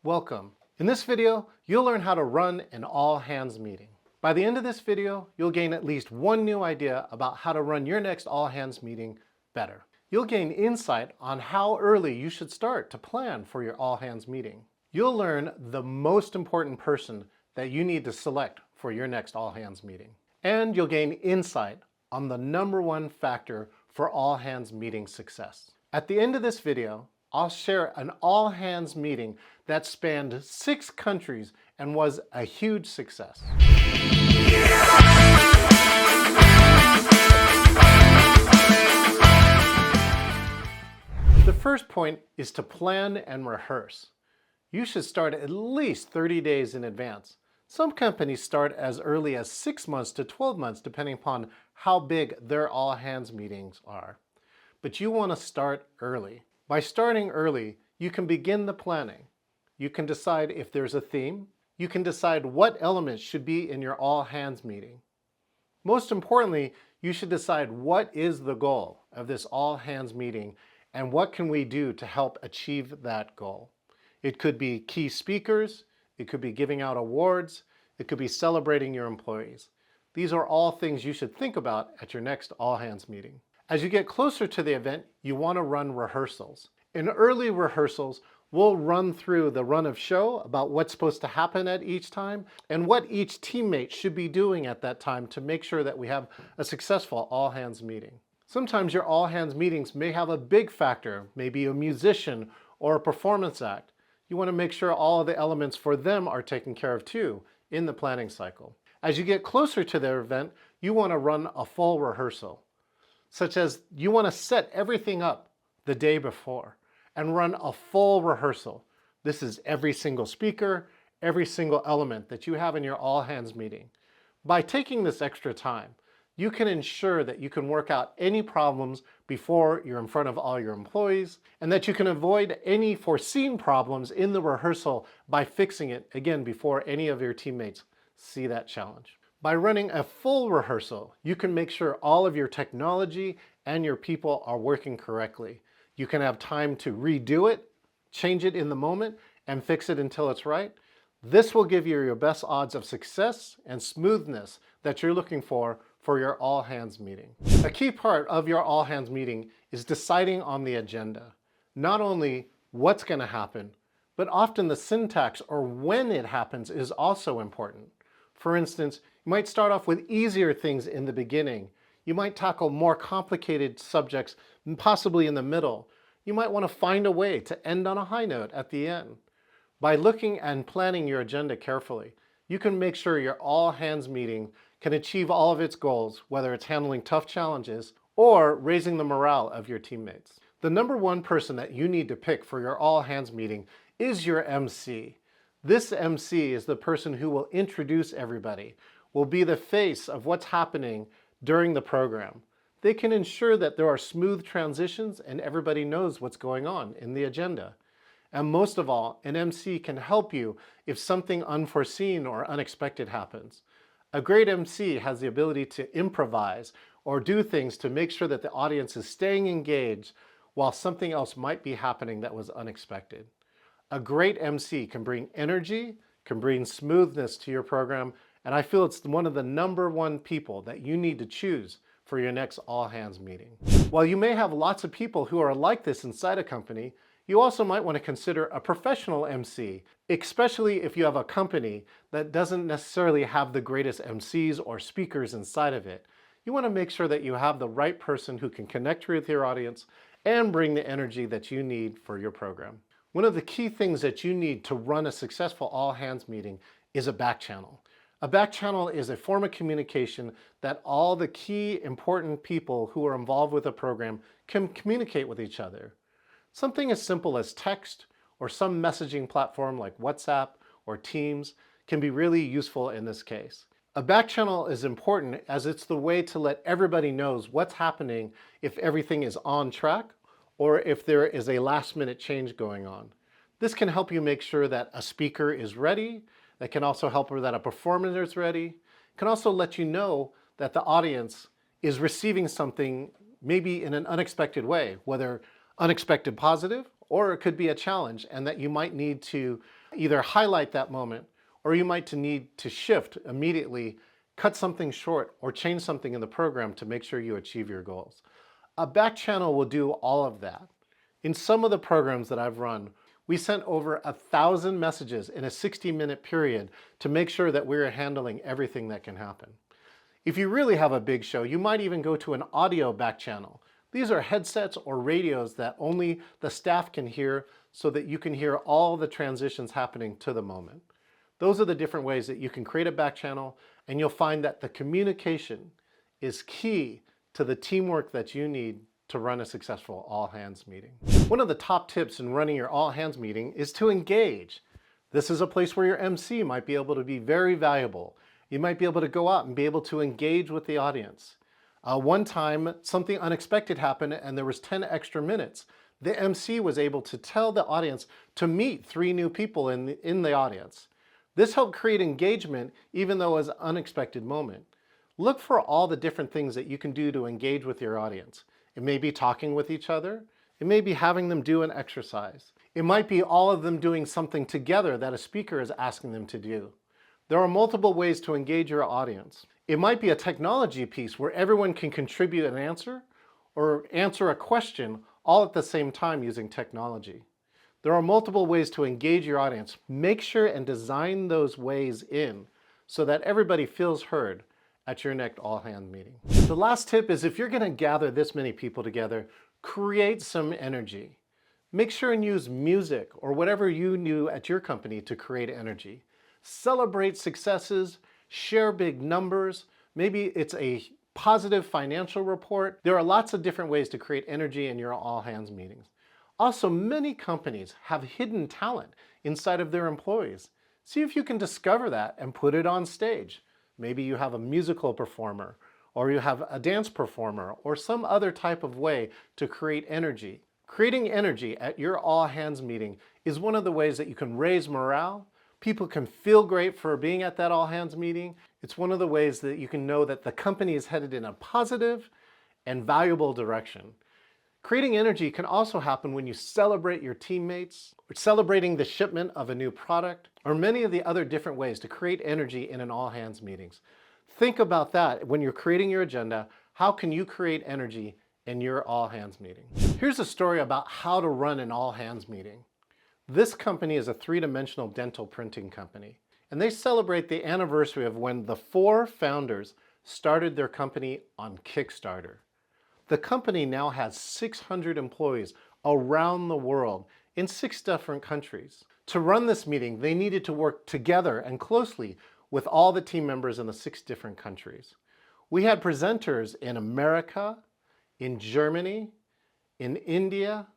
Welcome. In this video, you'll learn how to run an all-hands meeting. By the end of this video, you'll gain at least one new idea about how to run your next all-hands meeting better. You'll gain insight on how early you should start to plan for your all-hands meeting. You'll learn the most important person that you need to select for your next all-hands meeting. And you'll gain insight on the #1 factor for all-hands meeting success. At the end of this video, I'll share an all-hands meeting that spanned 6 countries and was a huge success. The first point is to plan and rehearse. You should start at least 30 days in advance. Some companies start as early as 6 months to 12 months, depending upon how big their all-hands meetings are. But you want to start early. By starting early, you can begin the planning. You can decide if there's a theme. You can decide what elements should be in your all-hands meeting. Most importantly, you should decide what is the goal of this all-hands meeting and what can we do to help achieve that goal. It could be key speakers, it could be giving out awards, it could be celebrating your employees. These are all things you should think about at your next all-hands meeting. As you get closer to the event, you want to run rehearsals. In early rehearsals, we'll run through the run of show about what's supposed to happen at each time and what each teammate should be doing at that time to make sure that we have a successful all-hands meeting. Sometimes your all-hands meetings may have a big factor, maybe a musician or a performance act. You want to make sure all of the elements for them are taken care of too in the planning cycle. As you get closer to their event, you want to run a full rehearsal, such as you want to set everything up the day before and run a full rehearsal. This is every single speaker, every single element that you have in your all-hands meeting. By taking this extra time, you can ensure that you can work out any problems before you're in front of all your employees, and that you can avoid any foreseen problems in the rehearsal by fixing it, again, before any of your teammates see that challenge. By running a full rehearsal, you can make sure all of your technology and your people are working correctly. You can have time to redo it, change it in the moment, and fix it until it's right. This will give you your best odds of success and smoothness that you're looking for your all-hands meeting. A key part of your all-hands meeting is deciding on the agenda. Not only what's going to happen, but often the syntax or when it happens is also important. For instance, you might start off with easier things in the beginning. You might tackle more complicated subjects, possibly in the middle. You might want to find a way to end on a high note at the end. By looking and planning your agenda carefully, you can make sure your all-hands meeting can achieve all of its goals, whether it's handling tough challenges or raising the morale of your teammates. The #1 person that you need to pick for your all-hands meeting is your MC. This MC is the person who will introduce everybody, will be the face of what's happening during the program. They can ensure that there are smooth transitions and everybody knows what's going on in the agenda. And most of all, an MC can help you if something unforeseen or unexpected happens. A great MC has the ability to improvise or do things to make sure that the audience is staying engaged while something else might be happening that was unexpected. A great MC can bring energy, can bring smoothness to your program, and I feel it's one of the #1 people that you need to choose for your next all-hands meeting. While you may have lots of people who are like this inside a company, you also might want to consider a professional MC, especially if you have a company that doesn't necessarily have the greatest MCs or speakers inside of it. You want to make sure that you have the right person who can connect with your audience and bring the energy that you need for your program. One of the key things that you need to run a successful all-hands meeting is a back channel. A back channel is a form of communication that all the key important people who are involved with a program can communicate with each other. Something as simple as text or some messaging platform like WhatsApp or Teams can be really useful in this case. A back channel is important as it's the way to let everybody knows what's happening if everything is on track or if there is a last-minute change going on. This can help you make sure that a speaker is ready. That can also help that a performer is ready. It can also let you know that the audience is receiving something maybe in an unexpected way, whether unexpected positive or it could be a challenge, and that you might need to Either highlight that moment, or you might need to shift immediately, cut something short, or change something in the program to make sure you achieve your goals. A back channel will do all of that. In some of the programs that I've run, we sent over 1,000 messages in a 60-minute period to make sure that we're handling everything that can happen. If you really have a big show, you might even go to an audio back channel. These are headsets or radios that only the staff can hear so that you can hear all the transitions happening to the moment. Those are the different ways that you can create a back channel, and you'll find that the communication is key to the teamwork that you need to run a successful all-hands meeting. One of the top tips in running your all-hands meeting is to engage. This is a place where your MC might be able to be very valuable. You might be able to go out and be able to engage with the audience. One time, something unexpected happened and there was 10 extra minutes. The MC was able to tell the audience to meet 3 new people in the audience. This helped create engagement even though it was an unexpected moment. Look for all the different things that you can do to engage with your audience. It may be talking with each other. It may be having them do an exercise. It might be all of them doing something together that a speaker is asking them to do. There are multiple ways to engage your audience. It might be a technology piece where everyone can contribute an answer or answer a question all at the same time using technology. There are multiple ways to engage your audience. Make sure and design those ways in so that everybody feels heard at your next all-hands meeting. The last tip is if you're going to gather this many people together, create some energy. Make sure and use music or whatever you do at your company to create energy. Celebrate successes, share big numbers. Maybe it's a positive financial report. There are lots of different ways to create energy in your all-hands meetings. Also, many companies have hidden talent inside of their employees. See if you can discover that and put it on stage. Maybe you have a musical performer, or you have a dance performer, or some other type of way to create energy. Creating energy at your all-hands meeting is one of the ways that you can raise morale. People can feel great for being at that all-hands meeting. It's one of the ways that you can know that the company is headed in a positive and valuable direction. Creating energy can also happen when you celebrate your teammates, or celebrating the shipment of a new product, or many of the other different ways to create energy in an all-hands meetings. Think about that when you're creating your agenda. How can you create energy in your all-hands meeting? Here's a story about how to run an all-hands meeting. This company is a 3-dimensional dental printing company, and they celebrate the anniversary of when the 4 founders started their company on Kickstarter. The company now has 600 employees around the world in 6 different countries. To run this meeting, they needed to work together and closely with all the team members in the 6 different countries. We had presenters in America, in Germany, in India,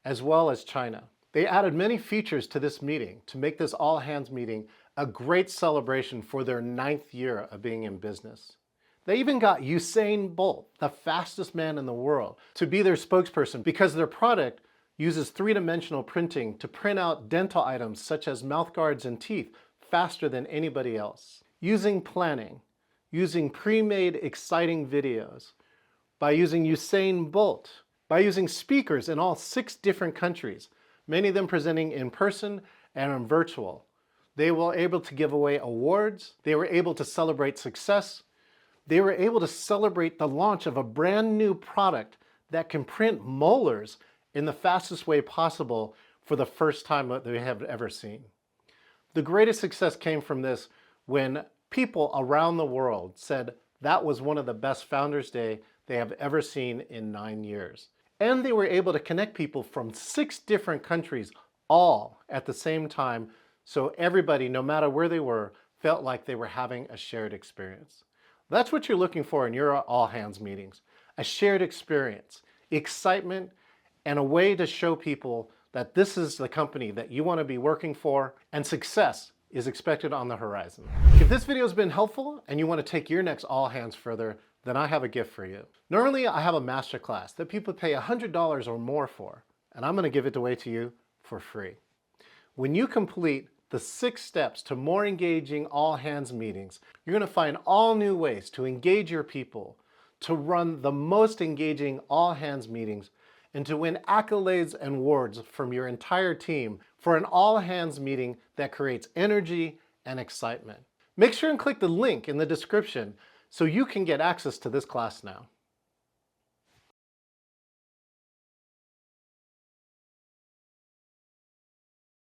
as well as China. They added many features to this meeting to make this all-hands meeting a great celebration for their 9th year of being in business. They even got Usain Bolt, the fastest man in the world, to be their spokesperson because their product uses 3-dimensional printing to print out dental items such as mouthguards and teeth faster than anybody else. Using planning, using pre-made exciting videos, by using Usain Bolt, by using speakers in all 6 different countries, many of them presenting in person and in virtual. They were able to give away awards. They were able to celebrate success. They were able to celebrate the launch of a brand new product that can print molars in the fastest way possible for the first time that they have ever seen. The greatest success came from this when people around the world said that was one of the best Founders Day they have ever seen in 9 years. And they were able to connect people from 6 different countries all at the same time, so everybody, no matter where they were, felt like they were having a shared experience. That's what you're looking for in your all-hands meetings, a shared experience, excitement, and a way to show people that this is the company that you want to be working for, and success is expected on the horizon. If this video has been helpful and you want to take your next all-hands further, then I have a gift for you. Normally, I have a masterclass that people pay $100 or more for, and I'm going to give it away to you for free. When you complete the 6 steps to more engaging all-hands meetings, you're going to find all new ways to engage your people, to run the most engaging all-hands meetings, and to win accolades and awards from your entire team for an all-hands meeting that creates energy and excitement. Make sure and click the link in the description so you can get access to this class now.